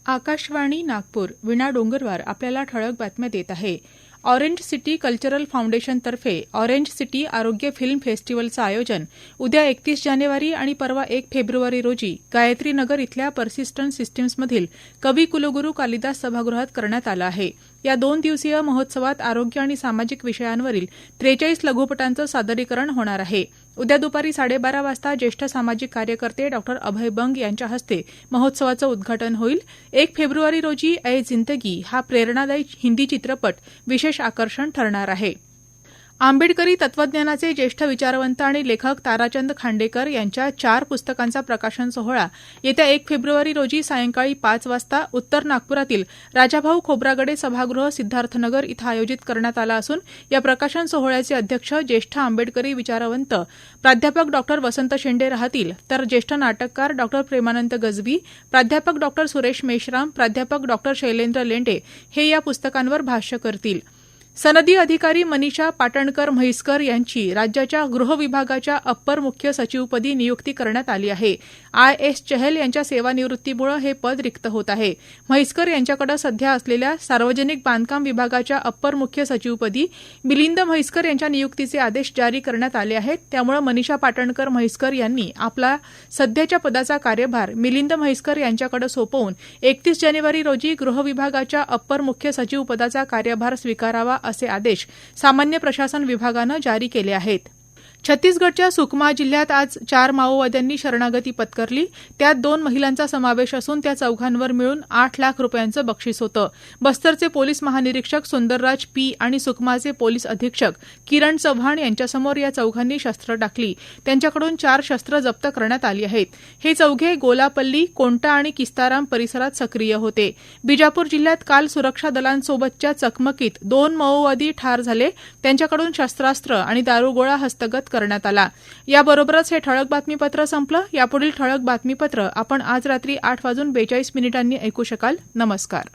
आकाशवाणी नागपूर विना डोंगरवार आपल्याला ठळक बातम्या देत आहे. ऑरेंज सिटी कल्चरल फाउंडेशनतर्फे ऑरेंज सिटी आरोग्य फिल्म फेस्टिवलचं आयोजन उद्या 31 जानेवारी आणि परवा 1 फेब्रुवारी रोजी गायत्री नगर इथल्या पर्सिस्टंट सिस्टीम्समधील कवी कुलगुरू कालिदास सभागृहात करण्यात आलं आहे. या 2 दिवसीय महोत्सवात आरोग्य आणि सामाजिक विषयांवरील 43 लघुपटांचं सादरीकरण होणार आहे. उद्या दुपारी 12:30 वाजता ज्येष्ठ सामाजिक कार्यकर्ते डॉ. अभय बंग यांच्या हस्ते महोत्सवाचं उद्घाटन होईल. 1 फेब्रुवारी रोजी ऐ जिंदगी हा प्रेरणादायी हिंदी चित्रपट विशेष आकर्षण ठरणार आहे. आंबेडकरी तत्वज्ञानाचे ज्येष्ठ विचारवंत आणि लेखक ताराचंद खांडेकर यांच्या 4 पुस्तकांचा प्रकाशन सोहळा येत्या 1 फेब्रुवारी रोजी सायंकाळी 5 वाजता उत्तर नागपुरातील राजाभाऊ खोब्रागडे सभागृह सिद्धार्थनगर इथं आयोजित करण्यात आला असून या प्रकाशन सोहळ्याचे अध्यक्ष ज्येष्ठ आंबेडकरी विचारवंत प्राध्यापक डॉ. वसंत शेंडे राहतील, तर ज्येष्ठ नाटककार डॉ. प्रेमानंद गजबी, प्राध्यापक डॉ. सुरेश मेश्राम, प्राध्यापक डॉ. शैलेंद्र लेंडे हे या पुस्तकांवर भाष्य करतील. सनदी अधिकारी मनीषा पाटणकर म्हैसकर यांची राज्याच्या गृह विभागाच्या अप्पर मुख्य सचिवपदी नियुक्ती करण्यात आली आहे. IS चहल यांच्या सेवानिवृत्तीमुळे हे पद रिक्त होत आहे. म्हैसकर यांच्याकडे सध्या असलेल्या सार्वजनिक बांधकाम विभागाच्या अप्पर मुख्य सचिवपदी मिलिंद म्हैसकर यांच्या नियुक्तीचे आदेश जारी करण्यात आले आहेत. त्यामुळे मनीषा पाटणकर म्हैसकर यांनी आपला सध्याच्या पदाचा कार्यभार मिलिंद म्हैसकर यांच्याकडे सोपवून 31 जानेवारी रोजी गृह विभागाच्या अप्पर मुख्य सचिव पदाचा कार्यभार स्वीकारावा असे आदेश सामान्य प्रशासन विभागानं जारी केले आहेत. छत्तीसगडच्या सुकमा जिल्ह्यात आज 4 माओवाद्यांनी शरणागती पत्करली. त्यात 2 महिलांचा समावेश असून त्या चौघांवर मिळून 8 लाख रुपयांचं बक्षीस होतं. बस्तरचे पोलीस महानिरीक्षक सुंदरराज पी आणि सुकमाचे पोलीस अधीक्षक किरण चव्हाण यांच्यासमोर या चौघांनी शस्त्र टाकली. त्यांच्याकडून 4 शस्त्र जप्त करण्यात आली आहेत. हे चौघे गोलापल्ली, कोंटा आणि किस्ताराम परिसरात सक्रिय होते. बिजापूर जिल्ह्यात काल सुरक्षा दलांसोबतच्या चकमकीत 2 माओवादी ठार झाले. त्यांच्याकडून शस्त्रास्त्र आणि दारुगोळा हस्तगत करण्यात आला. याबरोबरच हे ठळक बातमीपत्र संपलं. यापुढील ठळक बातमीपत्र आपण आज रात्री 8:42 ऐकू शकाल. नमस्कार.